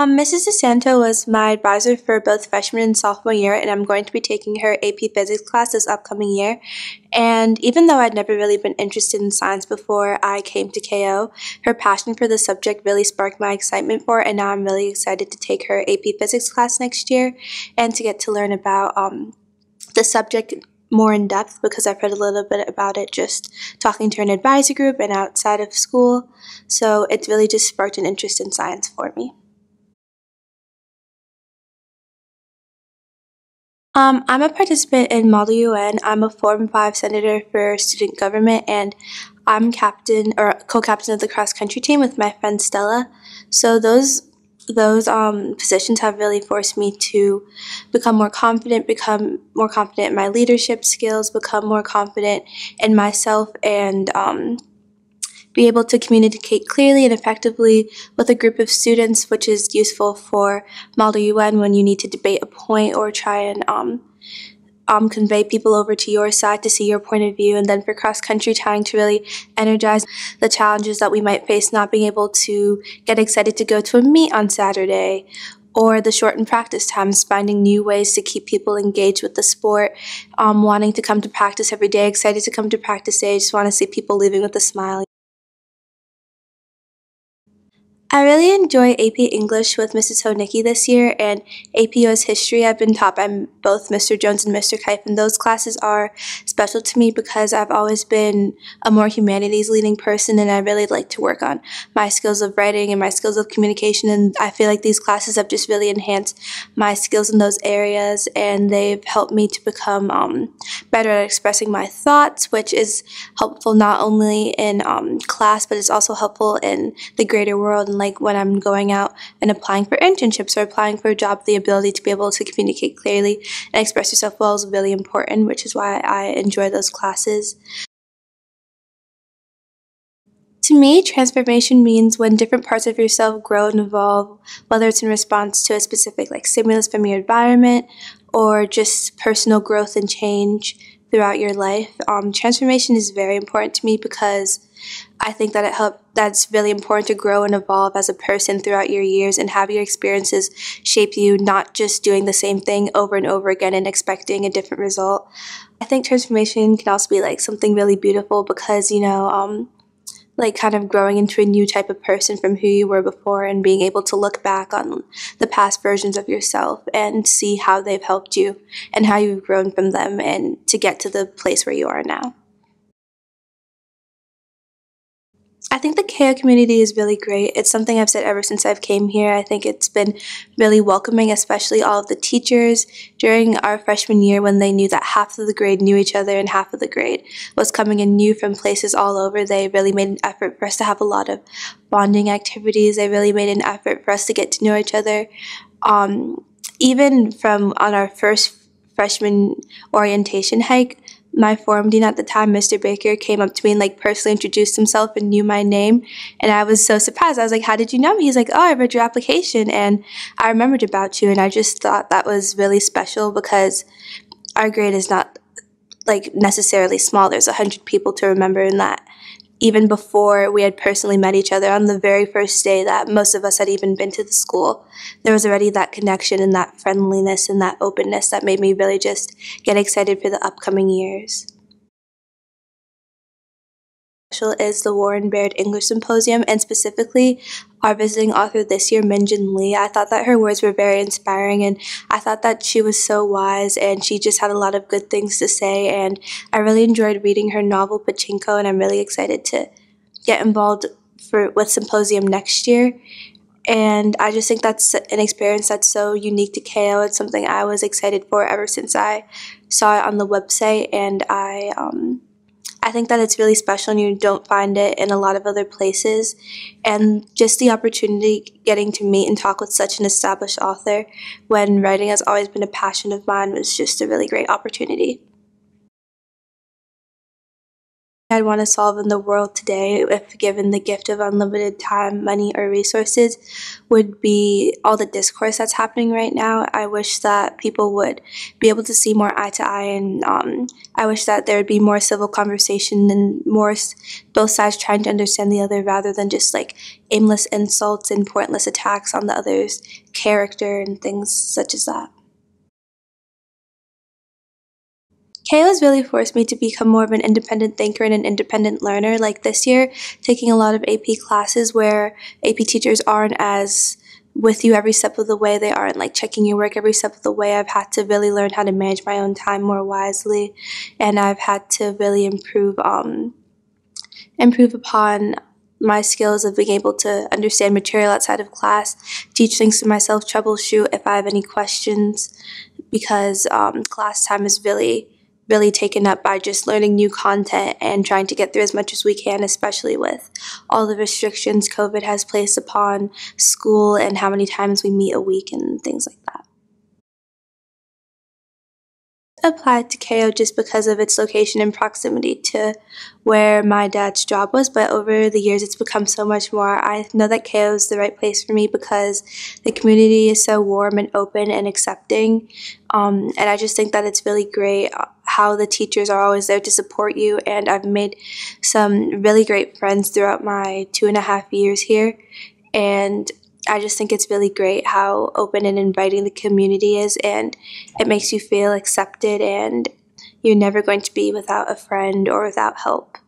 Mrs. DeSanto was my advisor for both freshman and sophomore year, and I'm going to be taking her AP Physics class this upcoming year. And even though I'd never really been interested in science before I came to KO, her passion for the subject really sparked my excitement for it, and now I'm really excited to take her AP Physics class next year and to get to learn about the subject more in depth because I've heard a little bit about it just talking to an advisor group and outside of school. So it's really just sparked an interest in science for me. I'm a participant in Model UN. I'm a Form 5 senator for student government, and I'm captain or co-captain of the cross-country team with my friend Stella. So those positions have really forced me to become more confident in my leadership skills, become more confident in myself, and be able to communicate clearly and effectively with a group of students, which is useful for Model UN when you need to debate a point or try and convey people over to your side to see your point of view, and then for cross-country trying to really energize the challenges that we might face not being able to get excited to go to a meet on Saturday, or the shortened practice times, finding new ways to keep people engaged with the sport, wanting to come to practice every day, excited to come to practice day, just want to see people leaving with a smile. I really enjoy AP English with Mrs. Honicki this year, and AP US History I've been taught by both Mr. Jones and Mr. Kife, and those classes are special to me because I've always been a more humanities leaning person, and I really like to work on my skills of writing and my skills of communication, and I feel like these classes have just really enhanced my skills in those areas, and they've helped me to become better at expressing my thoughts, which is helpful not only in class, but it's also helpful in the greater world. And like when I'm going out and applying for internships or applying for a job, the ability to be able to communicate clearly and express yourself well is really important, which is why I enjoy those classes. To me, transformation means when different parts of yourself grow and evolve, whether it's in response to a specific stimulus from your environment or just personal growth and change throughout your life. Transformation is very important to me because I think that that's really important to grow and evolve as a person throughout your years and have your experiences shape you, not just doing the same thing over and over again and expecting a different result. I think transformation can also be something really beautiful because, kind of growing into a new type of person from who you were before and being able to look back on the past versions of yourself and see how they've helped you and how you've grown from them and to get to the place where you are now. I think the KO community is really great. It's something I've said ever since I've came here. I think it's been really welcoming, especially all of the teachers during our freshman year when they knew that half of the grade knew each other and half of the grade was coming in new from places all over. They really made an effort for us to have a lot of bonding activities. They really made an effort for us to get to know each other. Even from on our first freshman orientation hike, my forum dean at the time, Mr. Baker, came up to me and personally introduced himself and knew my name. And I was so surprised. I was like, "How did you know me?" He's like, "Oh, I read your application and I remembered about you." And I just thought that was really special because our grade is not necessarily small. There's 100 people to remember, and that even before we had personally met each other on the very first day that most of us had even been to the school, there was already that connection and that friendliness and that openness that made me really just get excited for the upcoming years. Special is the Warren Baird English Symposium, and specifically our visiting author this year, Minjin Lee. I thought that her words were very inspiring, and I thought that she was so wise, and she just had a lot of good things to say, and I really enjoyed reading her novel, Pachinko, and I'm really excited to get involved with Symposium next year. And I just think that's an experience that's so unique to KO. It's something I was excited for ever since I saw it on the website, and I think that it's really special and you don't find it in a lot of other places. And just the opportunity getting to meet and talk with such an established author when writing has always been a passion of mine was just a really great opportunity. I'd want to solve in the world today, if given the gift of unlimited time, money, or resources, would be all the discourse that's happening right now. I wish that people would be able to see more eye to eye, and I wish that there would be more civil conversation and more both sides trying to understand the other rather than just like aimless insults and pointless attacks on the other's character and things such as that. Kayla's really forced me to become more of an independent thinker and an independent learner. Like this year, taking a lot of AP classes where AP teachers aren't as with you every step of the way. They aren't like checking your work every step of the way. I've had to really learn how to manage my own time more wisely, and I've had to really improve upon my skills of being able to understand material outside of class, teach things to myself, troubleshoot if I have any questions, because class time is really taken up by just learning new content and trying to get through as much as we can, especially with all the restrictions COVID has placed upon school and how many times we meet a week and things like that. Applied to KO just because of its location and proximity to where my dad's job was, but over the years it's become so much more. I know that KO is the right place for me because the community is so warm and open and accepting, and I just think that it's really great how the teachers are always there to support you, and I've made some really great friends throughout my 2.5 years here, and I just think it's really great how open and inviting the community is, and it makes you feel accepted and you're never going to be without a friend or without help.